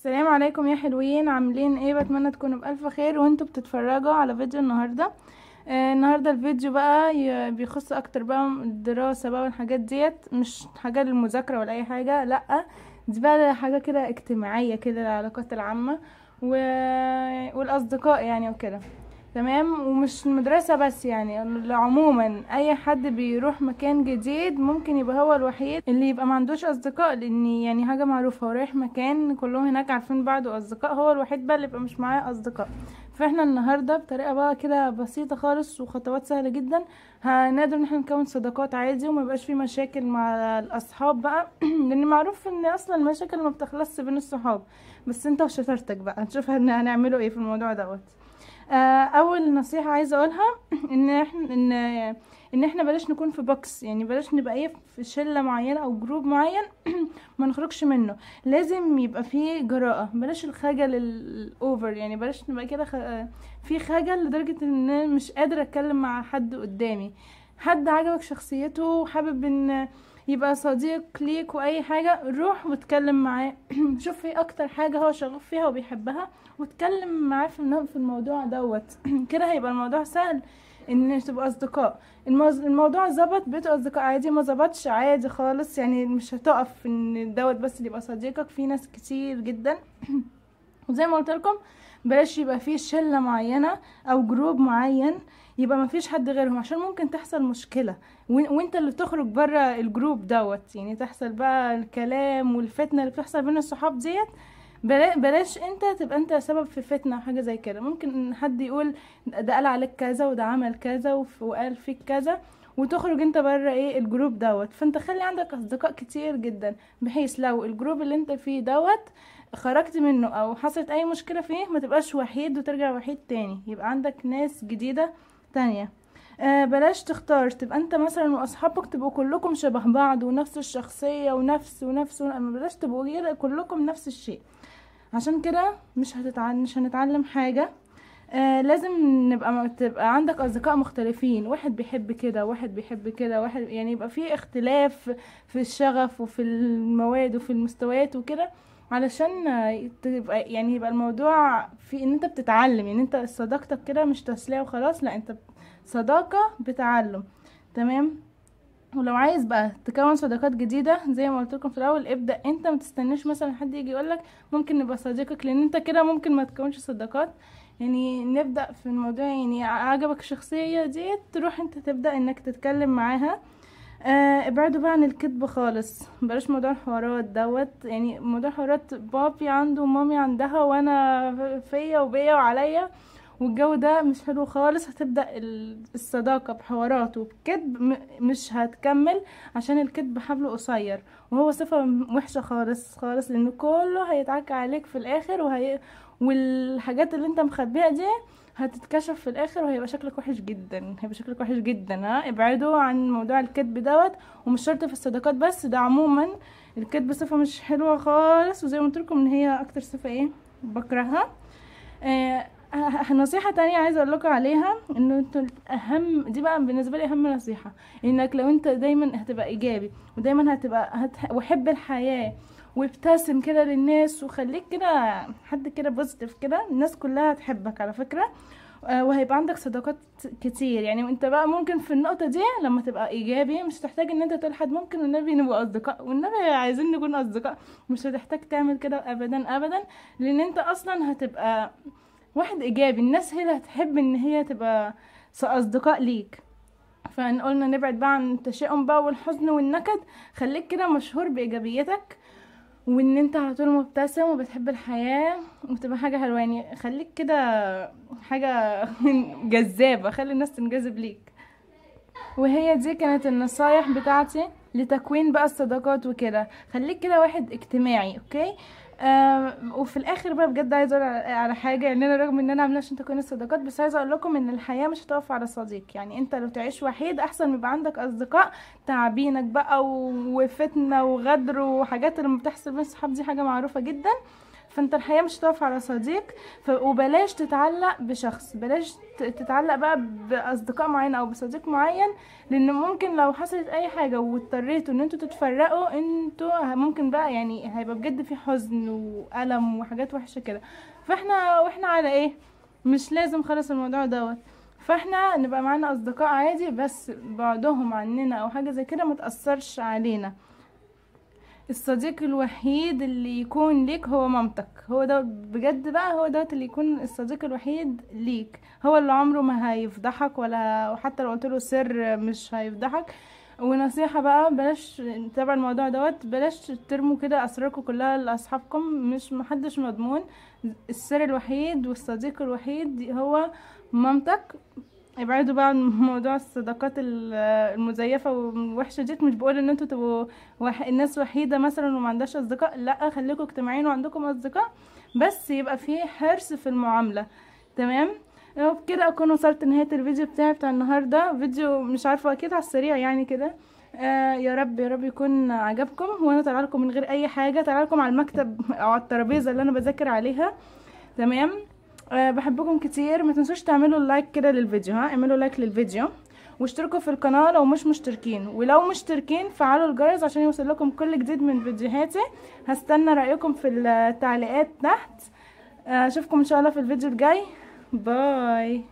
السلام عليكم يا حلوين، عاملين ايه؟ بتمنى تكونوا بألف خير وانتوا بتتفرجوا على فيديو النهاردة. النهاردة الفيديو بقى بيخص اكتر بقى الدراسة بقى والحاجات ديت، مش حاجة للمذاكرة ولا اي حاجة، لأ دي بقى حاجة كده اجتماعية كده، العلاقات العامة و... والأصدقاء يعني وكده. تمام، ومش المدرسة بس، يعني عموما اي حد بيروح مكان جديد ممكن يبقى هو الوحيد اللي يبقى ما عندوش اصدقاء، لان يعني حاجة معروفة، هو رايح مكان كلهم هناك عارفين بعض واصدقاء، هو الوحيد بقى اللي يبقى مش معاه اصدقاء. فاحنا النهاردة بطريقة بقى كده بسيطة خالص وخطوات سهلة جدا هنقدر ان احنا نكون صداقات عادي وما يبقاش في مشاكل مع الاصحاب بقى لان معروف ان اصلا المشاكل ما بتخلصش بين الصحاب، بس انت وشطارتك بقى نشوف هنعمله ايه في الموضوع دوت. اول نصيحة عايزة اقولها ان احنا بلاش نكون في بوكس، يعني بلاش نبقى ايه في شلة معينة او جروب معين ما نخرجش منه. لازم يبقى فيه جراءة، بلاش الخجل الاوفر، يعني بلاش نبقى كده في خجل لدرجة ان أنا مش قادرة اتكلم مع حد قدامي. حد عجبك شخصيته وحابب ان يبقى صديق ليك واي حاجة، روح واتكلم معاه شوف ايه اكتر حاجة هو شغوف فيها وبيحبها واتكلم معاه في الموضوع دوت كده هيبقى الموضوع سهل ان تبقى اصدقاء. الموضوع ظبط بقيتوا اصدقاء عادي، ما ظبطش عادي خالص، يعني مش هتقف ان دوت بس اللي يبقى صديقك، في ناس كتير جدا وزي ما قلت لكم بلاش يبقى فيه شلة معينة او جروب معين يبقى ما فيش حد غيرهم، عشان ممكن تحصل مشكلة وانت اللي تخرج بره الجروب دوت، يعني تحصل بقى الكلام والفتنة اللي بتحصل بين الصحاب ديت. بلاش انت تبقى انت سبب في فتنة او حاجة زي كده، ممكن حد يقول ده قال عليك كذا وده عمل كذا وقال فيك كذا وتخرج انت بره ايه الجروب دوت. فانت خلي عندك اصدقاء كتير جدا، بحيث لو الجروب اللي انت فيه دوت خرجت منه او حصلت اي مشكلة فيه ما تبقاش وحيد وترجع وحيد تاني، يبقى عندك ناس جديدة تانية. بلاش تختار تبقى انت مثلا واصحابك تبقوا كلكم شبه بعض ونفس الشخصية ونفس بلاش تبقوا كلكم نفس الشيء، عشان كده مش هنتعلم حاجة. لازم تبقى عندك اصدقاء مختلفين، واحد بيحب كده واحد بيحب كده واحد، يعني يبقى في اختلاف في الشغف وفي المواد وفي المستويات وكده، علشان تبقى يعني يبقى الموضوع في ان انت بتتعلم، يعني انت صداقتك كده مش تسلية وخلاص، لا انت صداقة بتعلم. تمام، ولو عايز بقى تكون صداقات جديدة زي ما قلت لكم في الاول، ابدأ انت، ما تستناش مثلا حد يجي يقولك ممكن نبقى صديقك، لان انت كده ممكن ما تكونش صداقات. يعني نبدأ في الموضوع، يعني عجبك الشخصية دي تروح انت تبدأ انك تتكلم معاها. ابعدوا بقى عن الكذب خالص، بلاش موضوع الحوارات دوت، يعني موضوع حوارات بابي عنده ومامي عندها وانا فيا وبيا وعليا والجو ده مش حلو خالص. هتبدأ الصداقة بحوارات وبكذب مش هتكمل، عشان الكذب حبله قصير وهو صفة وحشة خالص خالص، لان كله هيتعكى عليك في الاخر والحاجات اللي انت مخبيها دي هتتكشف في الاخر وهيبقى شكلك وحش جدا، هيبقى شكلك وحش جدا. ابعدوا عن موضوع الكذب دوت، ومش شرط في الصداقات بس، ده عموما الكذب صفة مش حلوة خالص، وزي ما قلت لكم ان هي اكتر صفة ايه بكرهها. نصيحة تانية عايزة اقول لكم عليها، انه انتوا اهم دي بقى بالنسبة لي اهم نصيحة، انك لو انت دايما هتبقى ايجابي ودايما وحب الحياة وابتسم كده للناس وخليك كده حد كده بوزيتيف كده، الناس كلها هتحبك على فكرة. وهيبقى عندك صداقات كتير، يعني انت بقى ممكن في النقطة دي لما تبقى ايجابي مش تحتاج ان انت تقول حد ممكن والنبي نبقى اصدقاء والنبي عايزين نكون اصدقاء، مش هتحتاج تعمل كده ابدا ابدا، لان انت اصلا هتبقى واحد ايجابي، الناس هي اللي هتحب ان هي تبقى اصدقاء ليك. فقلنا نبعد بقى عن التشاؤم بقى والحزن والنكد، خليك كده مشهور بايجابيتك وان انت على طول مبتسم وبتحب الحياة وتبقى حاجة حلوة، يعني خليك كده حاجة جذابة، خلي الناس تنجذب ليك. وهي دي كانت النصايح بتاعتي لتكوين بقى الصداقات وكده، خليك كده واحد اجتماعي. اوكي، وفي الاخر بقى بجد عايزه اقول على حاجه، ان انا رغم ان انا عامله عشان تكون الصداقات، بس عايزه اقول لكم ان الحياه مش هتقف على صديق، يعني انت لو تعيش وحيد احسن ما يبقى عندك اصدقاء تعبينك بقى وفتنه وغدر وحاجات اللي بتحصل بين الصحاب، دي حاجه معروفه جدا. فانت الحياة مش هتقف على صديق. وبلاش تتعلق بشخص، بلاش تتعلق بقى باصدقاء معين او بصديق معين، لان ممكن لو حصلت اي حاجة واضطريتوا ان انتوا تتفرقوا، انتوا ممكن بقى يعني هيبقى بجد في حزن وألم وحاجات وحشة كده. واحنا على ايه؟ مش لازم خالص الموضوع دوت. فاحنا نبقى معانا اصدقاء عادي، بس بعدهم عننا او حاجة زي كده ما تأثرش علينا. الصديق الوحيد اللي يكون ليك هو مامتك، هو ده بجد بقى، هو ده اللي يكون الصديق الوحيد ليك، هو اللي عمره ما هيفضحك، وحتى لو قلت له سر مش هيفضحك. ونصيحة بقى، بلاش تتابع الموضوع دوت، بلاش ترموا كده اسراركم كلها لاصحابكم، مش محدش مضمون. السر الوحيد والصديق الوحيد هو مامتك. ابعدوا بقى عن موضوع الصداقات المزيفة والوحشة دي. مش بقول ان انتوا تبقوا الناس وحيدة مثلا وما عندهاش اصدقاء، لا، خليكم اجتماعيين وعندكم اصدقاء، بس يبقى فيه حرص في المعاملة. تمام. وبكده اكون وصلت لنهاية الفيديو بتاع النهاردة. فيديو مش عارفة، اكيد على السريع يعني كده. يا رب يا رب يكون عجبكم. وانا طالعه لكم من غير اي حاجة، طالعه لكم على المكتب او على الترابيزة اللي انا بذاكر عليها. تمام. بحبكم كتير. ما تنسوش تعملوا لايك كده للفيديو، اعملوا لايك للفيديو، واشتركوا في القناة لو مش مشتركين، ولو مشتركين فعلوا الجرس عشان يوصل لكم كل جديد من فيديوهاتي. هستنى رأيكم في التعليقات تحت. اشوفكم ان شاء الله في الفيديو الجاي. باي.